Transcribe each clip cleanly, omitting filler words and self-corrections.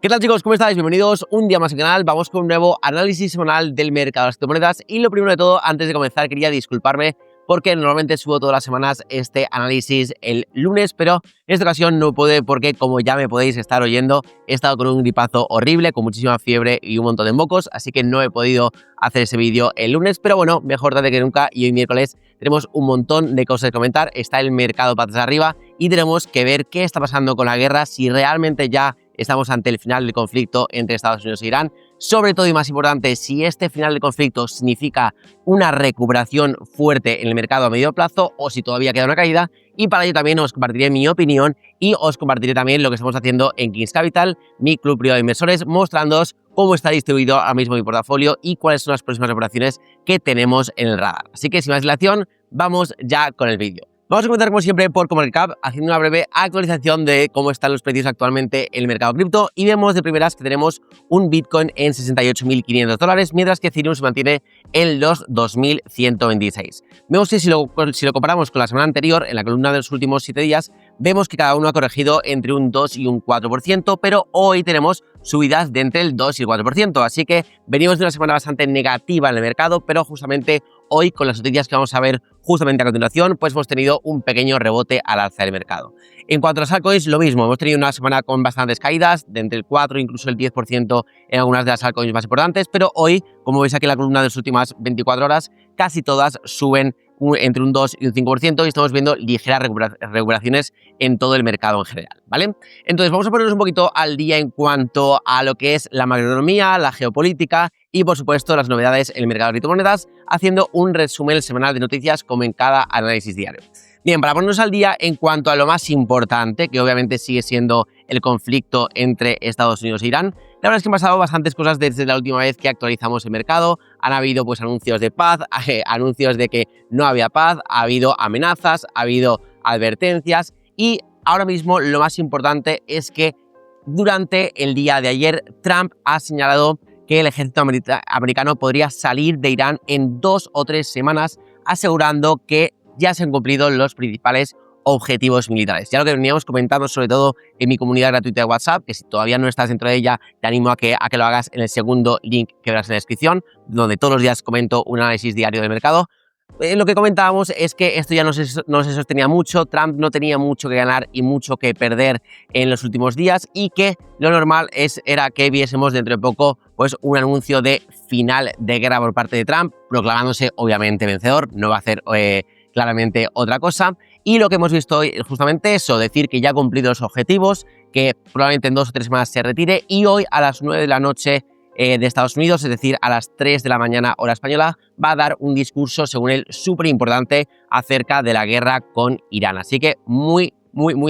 ¿Qué tal, chicos? ¿Cómo estáis? Bienvenidos un día más al canal. Vamos con un nuevo análisis semanal del mercado de las criptomonedas. Y lo primero de todo, antes de comenzar, quería disculparme porque normalmente subo todas las semanas este análisis el lunes, pero en esta ocasión no pude porque, como ya me podéis estar oyendo, he estado con un gripazo horrible, con muchísima fiebre y un montón de mocos, así que no he podido hacer ese vídeo el lunes, pero bueno, mejor tarde que nunca. Y hoy miércoles tenemos un montón de cosas que comentar. Está el mercado patas arriba y tenemos que ver qué está pasando con la guerra, si realmente ya estamos ante el final del conflicto entre Estados Unidos e Irán. Sobre todo y más importante, si este final del conflicto significa una recuperación fuerte en el mercado a medio plazo o si todavía queda una caída. Y para ello también os compartiré mi opinión y os compartiré también lo que estamos haciendo en Kings Capital, mi club privado de inversores, mostrándoos cómo está distribuido ahora mismo mi portafolio y cuáles son las próximas operaciones que tenemos en el radar. Así que sin más dilación, vamos ya con el vídeo. Vamos a comenzar como siempre por CoinMarketCap, haciendo una breve actualización de cómo están los precios actualmente en el mercado cripto, y vemos de primeras que tenemos un Bitcoin en $68.500, mientras que Ethereum se mantiene en los 2.126. Vemos que si lo comparamos con la semana anterior, en la columna de los últimos 7 días, vemos que cada uno ha corregido entre un 2 y un 4%, pero hoy tenemos subidas de entre el 2 y el 4%, así que venimos de una semana bastante negativa en el mercado, pero justamente hoy, con las noticias que vamos a ver justamente a continuación, pues hemos tenido un pequeño rebote al alza del mercado. En cuanto a las altcoins, lo mismo, hemos tenido una semana con bastantes caídas, de entre el 4 incluso el 10% en algunas de las altcoins más importantes, pero hoy, como veis aquí en la columna de las últimas 24 horas, casi todas suben entre un 2 y un 5% y estamos viendo ligeras recuperaciones en todo el mercado en general, ¿vale? Entonces vamos a ponernos un poquito al día en cuanto a lo que es la macroeconomía, la geopolítica y por supuesto las novedades en el mercado de criptomonedas, haciendo un resumen semanal de noticias como en cada análisis diario. Bien, para ponernos al día en cuanto a lo más importante, que obviamente sigue siendo el conflicto entre Estados Unidos e Irán, la verdad es que han pasado bastantes cosas desde la última vez que actualizamos el mercado. Han habido pues anuncios de paz, anuncios de que no había paz, ha habido amenazas, ha habido advertencias y ahora mismo lo más importante es que durante el día de ayer Trump ha señalado que el ejército americano podría salir de Irán en 2 o 3 semanas, asegurando que ya se han cumplido los principales objetivos militares. Ya lo que veníamos comentando sobre todo en mi comunidad gratuita de WhatsApp, que si todavía no estás dentro de ella, te animo a que lo hagas en el segundo link que verás en la descripción, donde todos los días comento un análisis diario del mercado. Lo que comentábamos es que esto ya no se sostenía mucho, Trump no tenía mucho que ganar y mucho que perder en los últimos días y que lo normal era que viésemos dentro de poco pues un anuncio de final de guerra por parte de Trump, proclamándose obviamente vencedor, no va a hacer claramente otra cosa. Y lo que hemos visto hoy es justamente eso, decir que ya ha cumplido los objetivos, que probablemente en 2 o 3 semanas se retire y hoy a las 9 de la noche de Estados Unidos, es decir, a las 3 de la mañana hora española, va a dar un discurso, según él, súper importante acerca de la guerra con Irán. Así que muy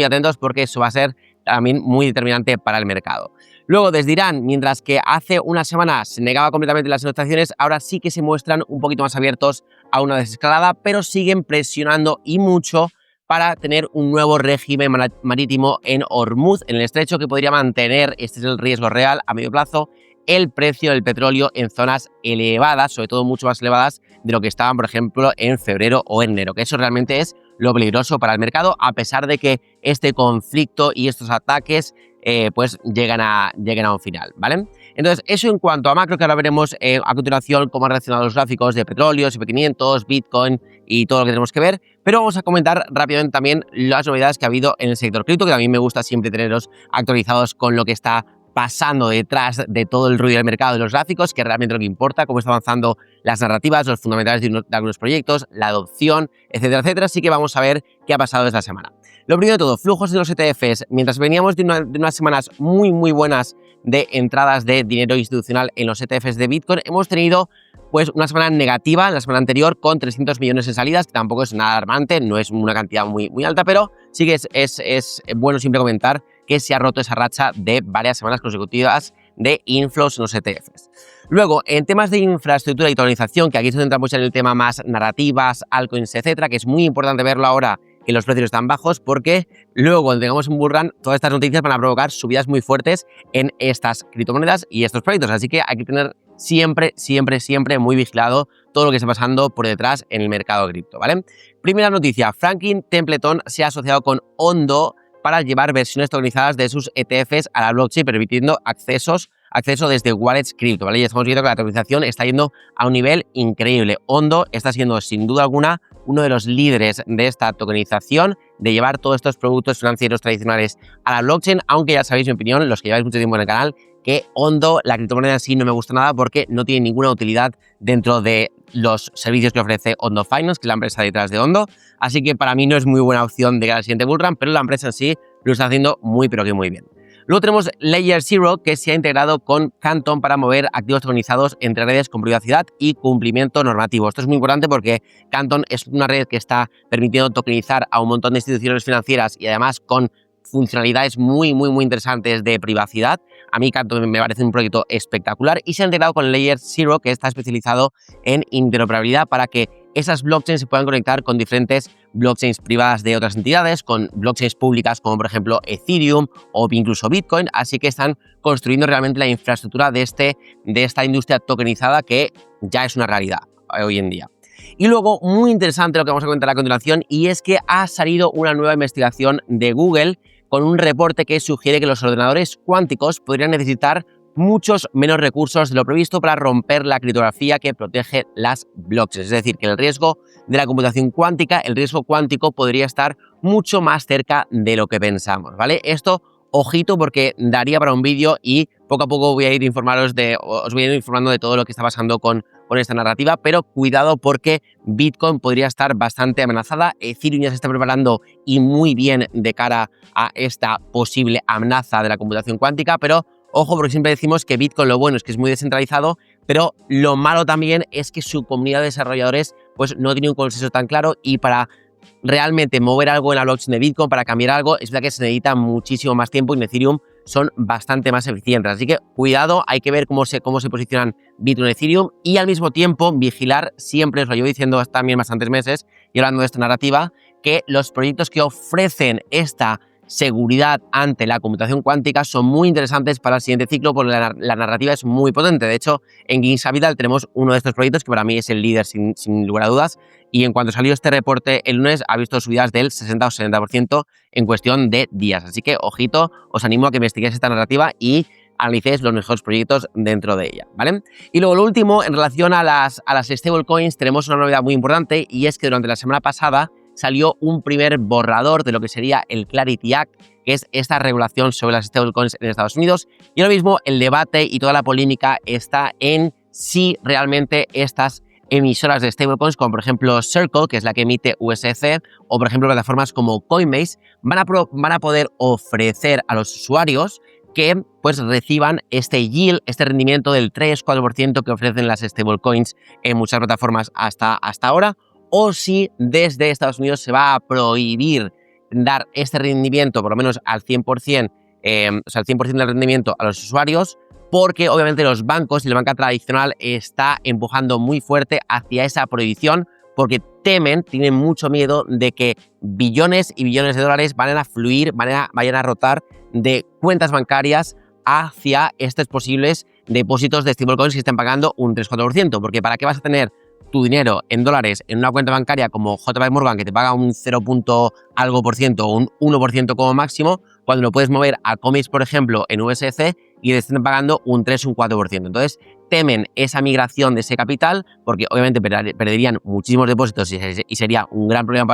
atentos porque eso va a ser también muy determinante para el mercado. Luego, desde Irán, mientras que hace una semana se negaba completamente las negociaciones, ahora sí que se muestran un poquito más abiertos a una desescalada, pero siguen presionando y mucho para tener un nuevo régimen marítimo en Hormuz, en el estrecho, que podría mantener, este es el riesgo real a medio plazo, el precio del petróleo en zonas elevadas, sobre todo mucho más elevadas de lo que estaban, por ejemplo, en febrero o enero, que eso realmente es lo peligroso para el mercado, a pesar de que este conflicto y estos ataques pues llegan a un final, ¿vale? Entonces, eso en cuanto a macro, que ahora veremos a continuación cómo han reaccionado los gráficos de petróleo, SP500, Bitcoin y todo lo que tenemos que ver, pero vamos a comentar rápidamente también las novedades que ha habido en el sector cripto, que también me gusta siempre teneros actualizados con lo que está pasando detrás de todo el ruido del mercado de los gráficos, que realmente lo que importa, cómo está avanzando las narrativas, los fundamentales de algunos proyectos, la adopción, etcétera, etcétera. Así que vamos a ver qué ha pasado esta semana. Lo primero de todo, flujos de los ETFs. Mientras veníamos de unas semanas muy buenas de entradas de dinero institucional en los ETFs de Bitcoin, hemos tenido pues una semana negativa en la semana anterior con 300 millones en salidas, que tampoco es nada alarmante, no es una cantidad muy alta, pero sí que es bueno siempre comentar que se ha roto esa racha de varias semanas consecutivas de inflows en los ETFs. Luego, en temas de infraestructura y tokenización, que aquí se centra mucho en el tema más narrativas, altcoins, etcétera, que es muy importante verlo ahora que los precios están bajos, porque luego cuando tengamos un bull run, todas estas noticias van a provocar subidas muy fuertes en estas criptomonedas y estos proyectos, así que hay que tener siempre muy vigilado todo lo que está pasando por detrás en el mercado cripto, ¿vale? Primera noticia, Franklin Templeton se ha asociado con Ondo para llevar versiones tokenizadas de sus ETFs a la blockchain, permitiendo acceso desde wallets cripto, ¿vale? Y estamos viendo que la tokenización está yendo a un nivel increíble. Ondo está siendo, sin duda alguna, uno de los líderes de esta tokenización, de llevar todos estos productos financieros tradicionales a la blockchain, aunque ya sabéis mi opinión, los que lleváis mucho tiempo en el canal, que Ondo, la criptomoneda en sí, no me gusta nada porque no tiene ninguna utilidad dentro de los servicios que ofrece Ondo Finance, que es la empresa detrás de Ondo. Así que para mí no es muy buena opción de cara al siguiente bullrun, pero la empresa en sí lo está haciendo muy, pero que muy bien. Luego tenemos Layer Zero, que se ha integrado con Canton para mover activos tokenizados entre redes con privacidad y cumplimiento normativo. Esto es muy importante porque Canton es una red que está permitiendo tokenizar a un montón de instituciones financieras y además con funcionalidades muy interesantes de privacidad. A mí Canton me parece un proyecto espectacular y se ha integrado con Layer Zero, que está especializado en interoperabilidad para que esas blockchains se puedan conectar con diferentes blockchains privadas de otras entidades, con blockchains públicas como por ejemplo Ethereum o incluso Bitcoin, así que están construyendo realmente la infraestructura de esta industria tokenizada que ya es una realidad hoy en día. Y luego, muy interesante lo que vamos a comentar a continuación, y es que ha salido una nueva investigación de Google con un reporte que sugiere que los ordenadores cuánticos podrían necesitar muchos menos recursos de lo previsto para romper la criptografía que protege las blockchains. Es decir, que el riesgo de la computación cuántica, el riesgo cuántico, podría estar mucho más cerca de lo que pensamos, ¿vale? Esto, ojito, porque daría para un vídeo y poco a poco os voy a ir informando de todo lo que está pasando con esta narrativa, pero cuidado porque Bitcoin podría estar bastante amenazada. Ethereum ya se está preparando y muy bien de cara a esta posible amenaza de la computación cuántica, pero ojo, porque siempre decimos que Bitcoin lo bueno es que es muy descentralizado, pero lo malo también es que su comunidad de desarrolladores pues no tiene un consenso tan claro, y para realmente mover algo en la blockchain de Bitcoin, para cambiar algo, es verdad que se necesita muchísimo más tiempo, y en Ethereum son bastante más eficientes. Así que cuidado, hay que ver cómo se posicionan Bitcoin y Ethereum, y al mismo tiempo vigilar siempre, os lo llevo diciendo también bastantes meses y hablando de esta narrativa, que los proyectos que ofrecen esta seguridad ante la computación cuántica son muy interesantes para el siguiente ciclo, porque la narrativa es muy potente. De hecho, en Kings Capital tenemos uno de estos proyectos que para mí es el líder sin lugar a dudas, y en cuanto salió este reporte el lunes ha visto subidas del 60 o 70% en cuestión de días. Así que, ojito, os animo a que investiguéis esta narrativa y analicéis los mejores proyectos dentro de ella, ¿vale? Y luego lo último, en relación a las stablecoins, tenemos una novedad muy importante, y es que durante la semana pasada salió un primer borrador de lo que sería el Clarity Act, que es esta regulación sobre las stablecoins en Estados Unidos. Y ahora mismo el debate y toda la polémica está en si realmente estas emisoras de stablecoins, como por ejemplo Circle, que es la que emite USDC, o por ejemplo plataformas como Coinbase, van a poder ofrecer a los usuarios que pues reciban este yield, este rendimiento del 3-4% que ofrecen las stablecoins en muchas plataformas hasta ahora, o si desde Estados Unidos se va a prohibir dar este rendimiento, por lo menos al 100%, o sea, al 100% del rendimiento a los usuarios, porque obviamente los bancos y la banca tradicional está empujando muy fuerte hacia esa prohibición, porque tienen mucho miedo de que billones y billones de dólares vayan a fluir, vayan a rotar de cuentas bancarias hacia estos posibles depósitos de stablecoins que estén pagando un 3-4%, porque ¿para qué vas a tener tu dinero en dólares en una cuenta bancaria como JP Morgan, que te paga un 0, algo por ciento o un 1% como máximo, cuando lo puedes mover a Coinbase, por ejemplo, en USDC y te estén pagando un 3 o un 4%? Entonces, temen esa migración de ese capital, porque obviamente perderían muchísimos depósitos y sería un gran problema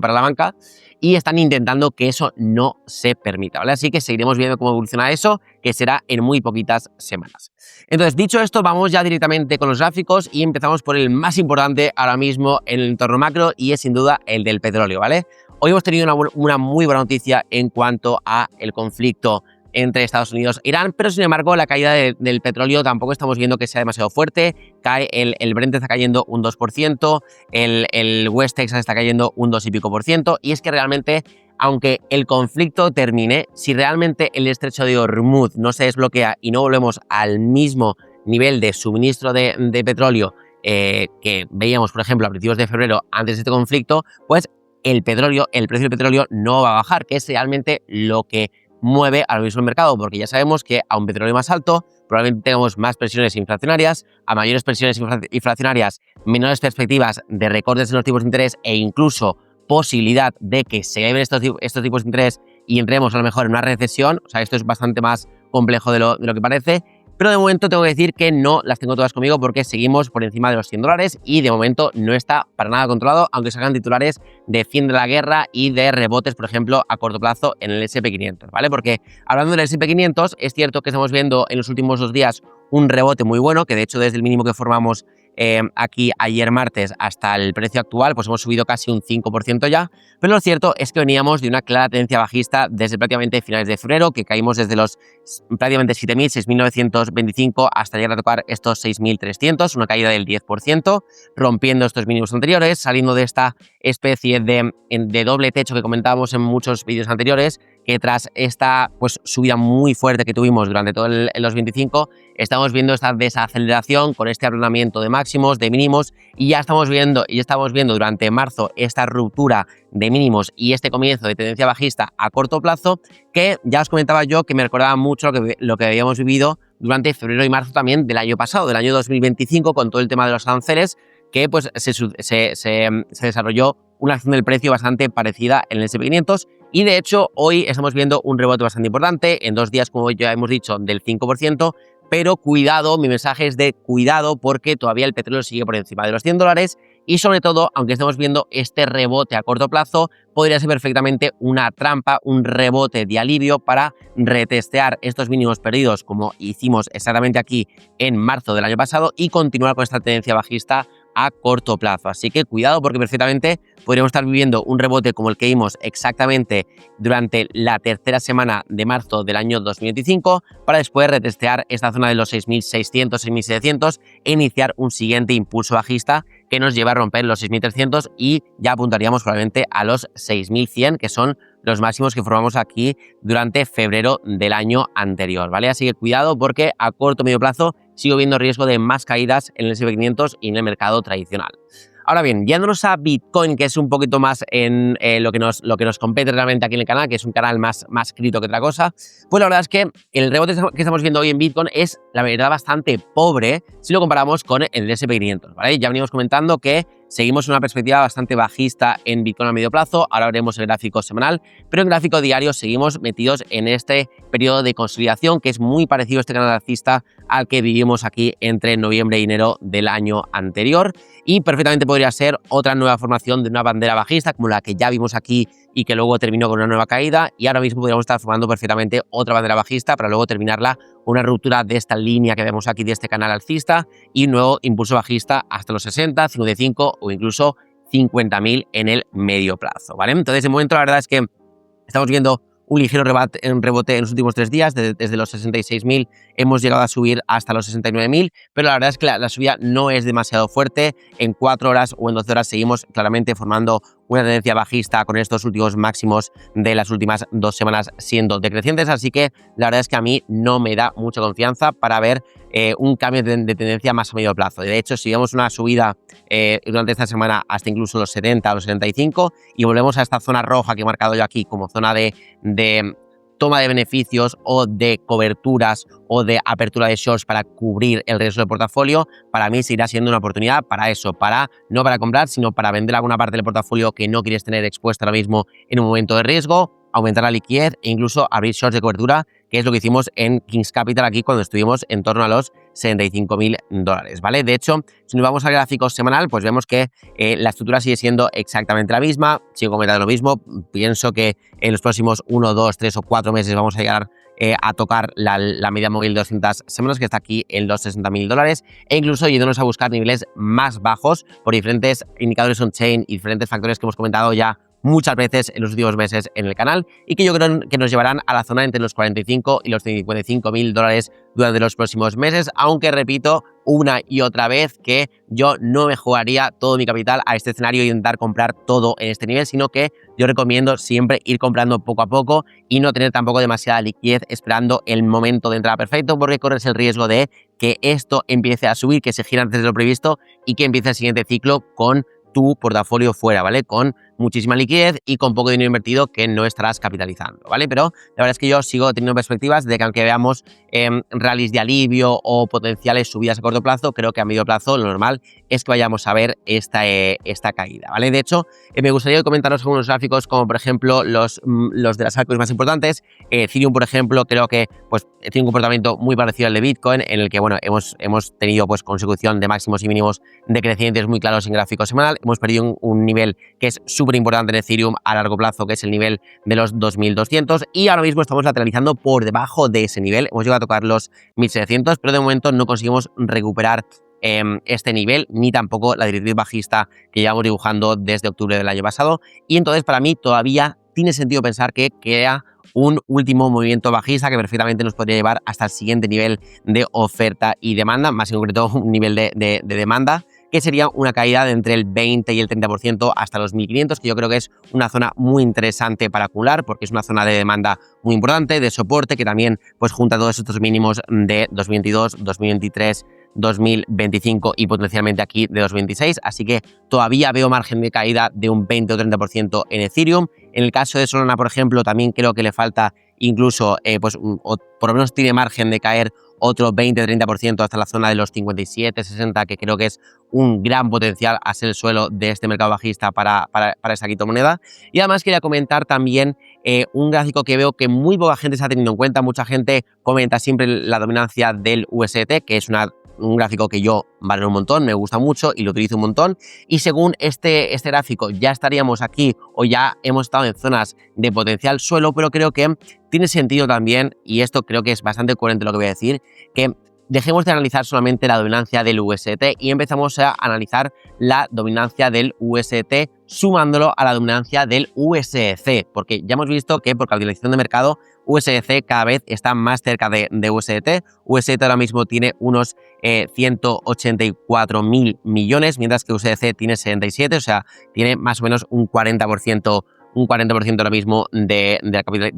para la banca, y están intentando que eso no se permita, ¿vale? Así que seguiremos viendo cómo evoluciona eso, que será en muy poquitas semanas. Entonces, dicho esto, vamos ya directamente con los gráficos y empezamos por el más importante ahora mismo en el entorno macro, y es sin duda el del petróleo, ¿vale? Hoy hemos tenido una muy buena noticia en cuanto a el conflicto entre Estados Unidos e Irán, pero sin embargo la caída del petróleo tampoco estamos viendo que sea demasiado fuerte. Cae el Brent está cayendo un 2%, el West Texas está cayendo un 2 y pico por ciento, y es que realmente, aunque el conflicto termine, si realmente el estrecho de Hormuz no se desbloquea y no volvemos al mismo nivel de suministro de petróleo que veíamos, por ejemplo, a principios de febrero antes de este conflicto, pues el precio del petróleo no va a bajar, que es realmente lo que mueve ahora mismo el mercado, porque ya sabemos que a un petróleo más alto probablemente tengamos más presiones inflacionarias, a mayores presiones inflacionarias, menores perspectivas de recortes en los tipos de interés e incluso posibilidad de que se eleven estos tipos de interés y entremos a lo mejor en una recesión. O sea, esto es bastante más complejo de lo que parece. Pero de momento tengo que decir que no las tengo todas conmigo porque seguimos por encima de los $100 y de momento no está para nada controlado, aunque salgan titulares de fin de la guerra y de rebotes, por ejemplo, a corto plazo en el S&P 500, ¿vale? Porque hablando del S&P 500, es cierto que estamos viendo en los últimos 2 días un rebote muy bueno, que de hecho desde el mínimo que formamos aquí ayer martes hasta el precio actual, pues hemos subido casi un 5% ya, pero lo cierto es que veníamos de una clara tendencia bajista desde prácticamente finales de febrero, que caímos desde los prácticamente 7.000, 6.925 hasta llegar a tocar estos 6.300, una caída del 10%, rompiendo estos mínimos anteriores, saliendo de esta especie de doble techo que comentábamos en muchos vídeos anteriores, que tras esta pues subida muy fuerte que tuvimos durante todo los 25, estamos viendo esta desaceleración con este aplanamiento de máximos, de mínimos, y ya estamos viendo durante marzo esta ruptura de mínimos y este comienzo de tendencia bajista a corto plazo, que ya os comentaba yo que me recordaba mucho lo que habíamos vivido durante febrero y marzo también del año pasado, del año 2025, con todo el tema de los aranceles, que pues se desarrolló una acción del precio bastante parecida en el S&P 500. Y de hecho, hoy estamos viendo un rebote bastante importante, en 2 días, como ya hemos dicho, del 5%, pero cuidado, mi mensaje es de cuidado porque todavía el petróleo sigue por encima de los $100 y sobre todo, aunque estemos viendo este rebote a corto plazo, podría ser perfectamente una trampa, un rebote de alivio para retestear estos mínimos perdidos como hicimos exactamente aquí en marzo del año pasado y continuar con esta tendencia bajista a corto plazo. Así que cuidado porque perfectamente podríamos estar viviendo un rebote como el que vimos exactamente durante la tercera semana de marzo del año 2025 para después retestear esta zona de los 6.600, 6.700 e iniciar un siguiente impulso bajista que nos lleva a romper los 6.300 y ya apuntaríamos probablemente a los 6.100, que son los máximos que formamos aquí durante febrero del año anterior, ¿vale? Así que cuidado porque a corto o medio plazo sigo viendo riesgo de más caídas en el S&P 500 y en el mercado tradicional. Ahora bien, yéndonos a Bitcoin, que es un poquito más en lo que nos compete realmente aquí en el canal, que es un canal más cripto que otra cosa, pues la verdad es que el rebote que estamos viendo hoy en Bitcoin es, la verdad, bastante pobre si lo comparamos con el S&P 500, ¿vale? Ya venimos comentando que seguimos una perspectiva bastante bajista en Bitcoin a medio plazo, ahora veremos el gráfico semanal, pero en gráfico diario seguimos metidos en este periodo de consolidación que es muy parecido a este canal alcista al que vivimos aquí entre noviembre y enero del año anterior y perfectamente podría ser otra nueva formación de una bandera bajista como la que ya vimos aquí y que luego terminó con una nueva caída y ahora mismo podríamos estar formando perfectamente otra bandera bajista para luego terminarla una ruptura de esta línea que vemos aquí de este canal alcista y un nuevo impulso bajista hasta los 60, 55 o incluso 50.000 en el medio plazo, ¿vale? Entonces, de momento la verdad es que estamos viendo un ligero rebote en los últimos 3 días, desde los 66.000 hemos llegado a subir hasta los 69.000, pero la verdad es que la subida no es demasiado fuerte, en 4 horas o en 12 horas seguimos claramente formando una tendencia bajista con estos últimos máximos de las últimas 2 semanas siendo decrecientes, así que la verdad es que a mí no me da mucha confianza para ver un cambio de tendencia más a medio plazo. De hecho, si vemos una subida durante esta semana hasta incluso los 70 o los 75 y volvemos a esta zona roja que he marcado yo aquí como zona de toma de beneficios o de coberturas o de apertura de shorts para cubrir el riesgo del portafolio, para mí seguirá siendo una oportunidad para eso, no para comprar, sino para vender alguna parte del portafolio que no quieres tener expuesta ahora mismo en un momento de riesgo, aumentar la liquidez e incluso abrir shorts de cobertura, que es lo que hicimos en Kings Capital aquí cuando estuvimos en torno a los $75.000, ¿vale? De hecho, si nos vamos al gráfico semanal, pues vemos que la estructura sigue siendo exactamente la misma, sigo comentando lo mismo, pienso que en los próximos 1, 2, 3 o 4 meses vamos a llegar a tocar la media móvil de 200 semanas que está aquí en los $60.000 e incluso yéndonos a buscar niveles más bajos por diferentes indicadores on-chain y diferentes factores que hemos comentado ya muchas veces en los últimos meses en el canal y que yo creo que nos llevarán a la zona entre los 45 y los $55.000 durante los próximos meses, aunque repito una y otra vez que yo no me jugaría todo mi capital a este escenario y intentar comprar todo en este nivel, sino que yo recomiendo siempre ir comprando poco a poco y no tener tampoco demasiada liquidez esperando el momento de entrada perfecto, porque corres el riesgo de que esto empiece a subir, que se gira antes de lo previsto y que empiece el siguiente ciclo con tu portafolio fuera, ¿vale? Con muchísima liquidez y con poco dinero invertido que no estarás capitalizando, ¿vale? Pero la verdad es que yo sigo teniendo perspectivas de que aunque veamos rallies de alivio o potenciales subidas a corto plazo, creo que a medio plazo lo normal es que vayamos a ver esta caída, ¿vale? De hecho, me gustaría comentaros algunos gráficos como por ejemplo los de las altcoins más importantes. Ethereum, por ejemplo, creo que pues tiene un comportamiento muy parecido al de Bitcoin, en el que bueno, hemos tenido pues consecución de máximos y mínimos decrecientes muy claros en gráfico semanal. Hemos perdido un nivel que es súper importante en Ethereum a largo plazo, que es el nivel de los 2200, y ahora mismo estamos lateralizando por debajo de ese nivel. Hemos llegado a tocar los 1700, pero de momento no conseguimos recuperar este nivel, ni tampoco la directriz bajista que llevamos dibujando desde octubre del año pasado. Y entonces para mí todavía tiene sentido pensar que queda un último movimiento bajista que perfectamente nos podría llevar hasta el siguiente nivel de oferta y demanda, más en concreto un nivel de demanda, que sería una caída de entre el 20 y el 30% hasta los 1500, que yo creo que es una zona muy interesante para acumular, porque es una zona de demanda muy importante, de soporte, que también pues junta todos estos mínimos de 2022, 2023, 2025 y potencialmente aquí de 2026, así que todavía veo margen de caída de un 20 o 30% en Ethereum. En el caso de Solana, por ejemplo, también creo que le falta incluso, o por lo menos tiene margen de caer otro 20-30% hasta la zona de los 57-60, que creo que es un gran potencial a ser el suelo de este mercado bajista para esta criptomoneda. Y además quería comentar también un gráfico que veo que muy poca gente se ha tenido en cuenta. Mucha gente comenta siempre la dominancia del USDT, que es un gráfico que yo valoro un montón, me gusta mucho y lo utilizo un montón, y según este gráfico ya estaríamos aquí o ya hemos estado en zonas de potencial suelo, pero creo que tiene sentido también, y esto creo que es bastante coherente lo que voy a decir, que dejemos de analizar solamente la dominancia del USDT y empezamos a analizar la dominancia del USDT sumándolo a la dominancia del USDC, porque ya hemos visto que por capitalización de mercado USDC cada vez está más cerca de USDT. USDT ahora mismo tiene unos 184.000 millones, mientras que USDC tiene 77, o sea, tiene más o menos un 40% ahora mismo de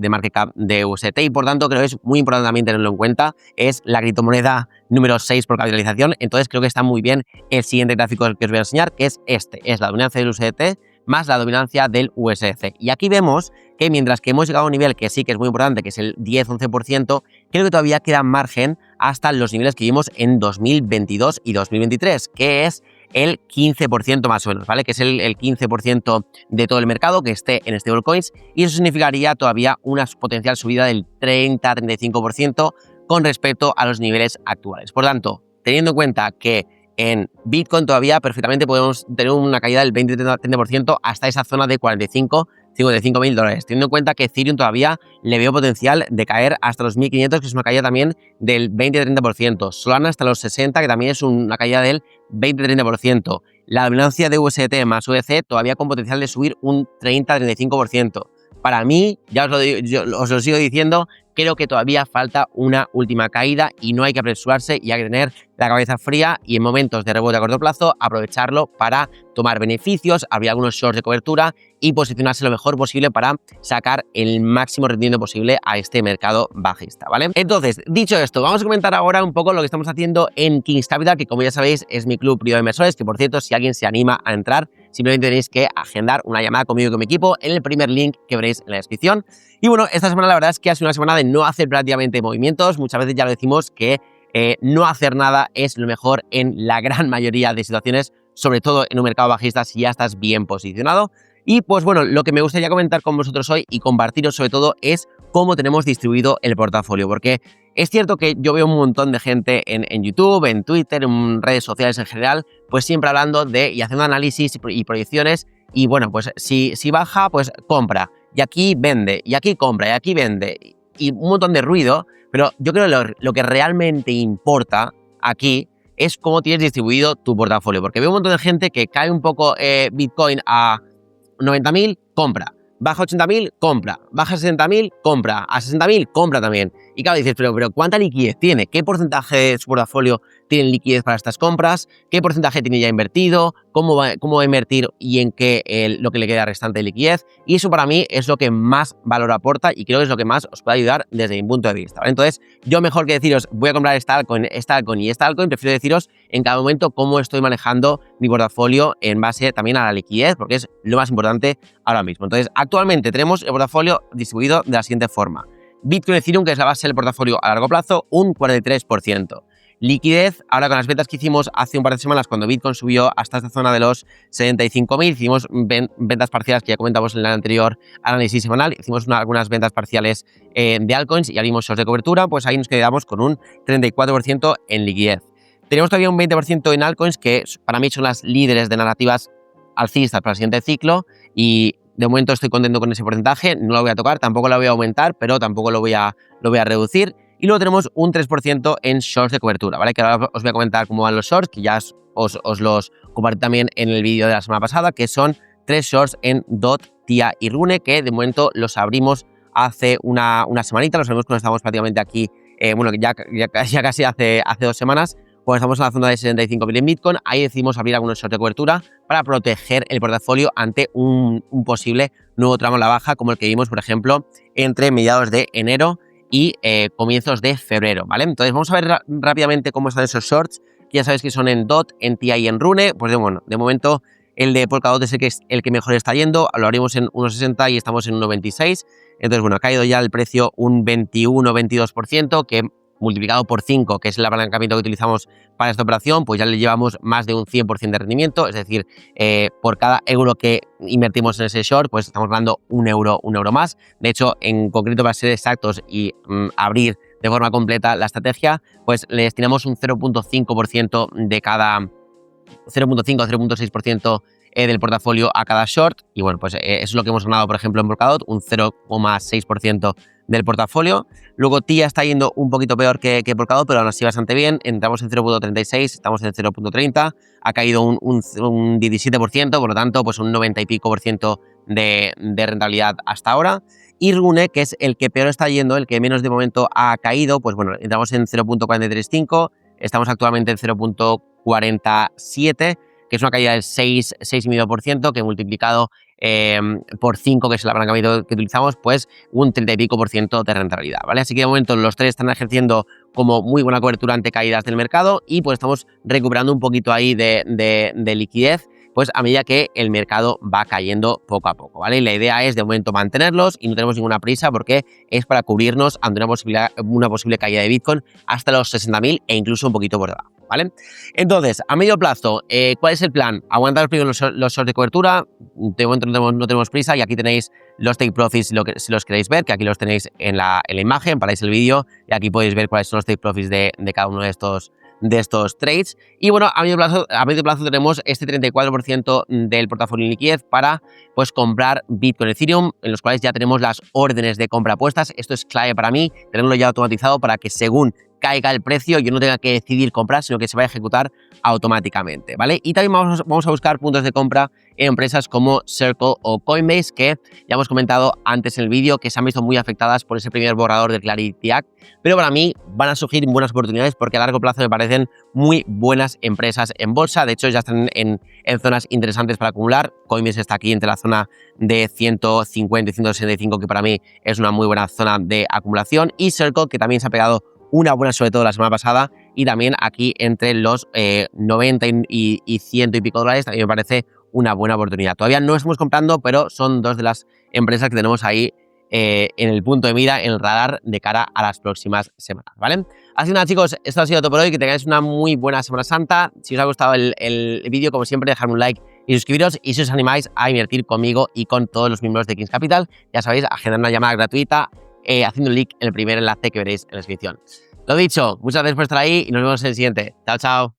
market cap de USDT, y por tanto creo que es muy importante también tenerlo en cuenta. Es la criptomoneda número 6 por capitalización, entonces creo que está muy bien el siguiente gráfico que os voy a enseñar, que es es la dominancia del USDT más la dominancia del USDC. Y aquí vemos que mientras que hemos llegado a un nivel que sí que es muy importante, que es el 10-11%, creo que todavía queda margen hasta los niveles que vimos en 2022 y 2023, que es el 15% más o menos, ¿vale? Que es el 15% de todo el mercado que esté en stablecoins, y eso significaría todavía una potencial subida del 30-35% con respecto a los niveles actuales. Por tanto, teniendo en cuenta que en Bitcoin todavía perfectamente podemos tener una caída del 20-30% hasta esa zona de 55.000 dólares. Teniendo en cuenta que Ethereum todavía le veo potencial de caer hasta los 1.500, que es una caída también del 20-30%. Solana hasta los 60, que también es una caída del 20-30%. La dominancia de USDT más USDC todavía con potencial de subir un 30-35%. Para mí, ya os lo sigo diciendo, creo que todavía falta una última caída y no hay que apresurarse y hay que tener la cabeza fría y en momentos de rebote a corto plazo aprovecharlo para tomar beneficios, abrir algunos shorts de cobertura y posicionarse lo mejor posible para sacar el máximo rendimiento posible a este mercado bajista, ¿vale? Entonces, dicho esto, vamos a comentar ahora un poco lo que estamos haciendo en Kings Capital, que como ya sabéis es mi club privado de inversores, que por cierto, si alguien se anima a entrar, simplemente tenéis que agendar una llamada conmigo y con mi equipo en el primer link que veréis en la descripción. Y bueno, esta semana la verdad es que ha sido una semana de no hacer prácticamente movimientos. Muchas veces ya lo decimos que no hacer nada es lo mejor en la gran mayoría de situaciones, sobre todo en un mercado bajista si ya estás bien posicionado. Y pues bueno, lo que me gustaría comentar con vosotros hoy y compartiros sobre todo es cómo tenemos distribuido el portafolio, porque es cierto que yo veo un montón de gente en YouTube, en Twitter, en redes sociales en general, pues siempre hablando de y haciendo análisis y proyecciones, y bueno, pues si baja, pues compra, y aquí vende, y aquí compra, y aquí vende, y un montón de ruido, pero yo creo que lo que realmente importa aquí es cómo tienes distribuido tu portafolio, porque veo un montón de gente que cae un poco Bitcoin a 90.000, compra. Baja 80.000, compra. Baja 60.000, compra. A 60.000, compra también. Y claro, dices, pero ¿cuánta liquidez tiene? ¿Qué porcentaje de su portafolio tienen liquidez para estas compras, qué porcentaje tiene ya invertido, cómo va a invertir y en qué lo que le queda restante de liquidez. Y eso para mí es lo que más valor aporta y creo que es lo que más os puede ayudar desde mi punto de vista, ¿vale? Entonces, yo mejor que deciros voy a comprar esta altcoin y esta altcoin, prefiero deciros en cada momento cómo estoy manejando mi portafolio en base también a la liquidez, porque es lo más importante ahora mismo. Entonces, actualmente tenemos el portafolio distribuido de la siguiente forma. Bitcoin Ethereum, que es la base del portafolio a largo plazo, un 43%. Liquidez, ahora con las ventas que hicimos hace un par de semanas cuando Bitcoin subió hasta esta zona de los 75.000, hicimos ventas parciales que ya comentamos en el anterior análisis semanal, hicimos algunas ventas parciales de altcoins y abrimos shorts de cobertura, pues ahí nos quedamos con un 34% en liquidez. Tenemos todavía un 20% en altcoins que para mí son las líderes de narrativas alcistas para el siguiente ciclo y de momento estoy contento con ese porcentaje, no lo voy a tocar, tampoco lo voy a aumentar, pero tampoco lo voy a reducir. Y luego tenemos un 3% en shorts de cobertura, ¿vale? Que ahora os voy a comentar cómo van los shorts, que ya os los compartí también en el vídeo de la semana pasada, que son 3 shorts en DOT, TIA y Rune, que de momento los abrimos hace una semanita, los abrimos cuando estamos prácticamente aquí, bueno, ya casi hace 2 semanas, cuando estamos en la zona de 75.000 en Bitcoin, ahí decidimos abrir algunos shorts de cobertura para proteger el portafolio ante un posible nuevo tramo a la baja, como el que vimos, por ejemplo, entre mediados de enero y comienzos de febrero, ¿vale? Entonces vamos a ver rápidamente cómo están esos shorts, que ya sabéis que son en DOT, en TIA y en Rune. Pues bueno, de momento el de Polkadot es el que mejor está yendo, lo abrimos en 1.60 y estamos en 1.26, entonces bueno, ha caído ya el precio un 21-22%, que multiplicado por 5, que es el apalancamiento que utilizamos para esta operación, pues ya le llevamos más de un 100% de rendimiento, es decir, por cada euro que invertimos en ese short, pues estamos ganando un euro más. De hecho, en concreto, para ser exactos y abrir de forma completa la estrategia, pues le destinamos un 0.5% de cada 0.5-0.6% del portafolio a cada short y bueno, pues eso es lo que hemos ganado, por ejemplo, en Polkadot, un 0,6% del portafolio. Luego TIA está yendo un poquito peor que Polkadot, pero aún así bastante bien. Entramos en 0.36, estamos en 0.30, ha caído un 17%, por lo tanto, pues un 90 y pico por ciento de rentabilidad hasta ahora. Y Rune, que es el que peor está yendo, el que menos de momento ha caído, pues bueno, entramos en 0.435, estamos actualmente en 0.47, que es una caída del 6,5%, que multiplicado por 5, que es el apalancamiento que utilizamos, pues un 30 y pico por ciento de rentabilidad, ¿vale? Así que de momento los tres están ejerciendo como muy buena cobertura ante caídas del mercado y pues estamos recuperando un poquito ahí de liquidez, pues a medida que el mercado va cayendo poco a poco, ¿vale? Y la idea es de momento mantenerlos y no tenemos ninguna prisa porque es para cubrirnos ante una posible caída de Bitcoin hasta los 60.000 e incluso un poquito por debajo, ¿vale? Entonces, a medio plazo, ¿cuál es el plan? Aguantar primero los shorts de cobertura, de momento no tenemos prisa y aquí tenéis los take profits si los queréis ver, que aquí los tenéis en la imagen, paráis el vídeo y aquí podéis ver cuáles son los take profits de cada uno de estos trades. Y bueno, a medio plazo tenemos este 34% del portafolio en liquidez para pues comprar Bitcoin, Ethereum, en los cuales ya tenemos las órdenes de compra puestas. Esto es clave para mí, tenerlo ya automatizado para que según caiga el precio yo no tenga que decidir comprar, sino que se vaya a ejecutar automáticamente, ¿vale? Y también vamos a buscar puntos de compra en empresas como Circle o Coinbase, que ya hemos comentado antes en el vídeo que se han visto muy afectadas por ese primer borrador del Clarity Act, pero para mí van a surgir buenas oportunidades porque a largo plazo me parecen muy buenas empresas en bolsa. De hecho, ya están en zonas interesantes para acumular. Coinbase está aquí entre la zona de 150 y 165, que para mí es una muy buena zona de acumulación, y Circle, que también se ha pegado una buena, sobre todo la semana pasada, y también aquí entre los 90 y 100 y pico dólares también me parece una buena oportunidad. Todavía no estamos comprando, pero son dos de las empresas que tenemos ahí en el punto de mira, en el radar de cara a las próximas semanas, ¿vale? Así que nada, chicos, esto ha sido todo por hoy, que tengáis una muy buena Semana Santa. Si os ha gustado el vídeo, como siempre, dejadme un like y suscribiros, y si os animáis a invertir conmigo y con todos los miembros de Kings Capital, ya sabéis, agendar una llamada gratuita haciendo el link en el primer enlace que veréis en la descripción. Lo dicho, muchas gracias por estar ahí y nos vemos en el siguiente. Chao, chao.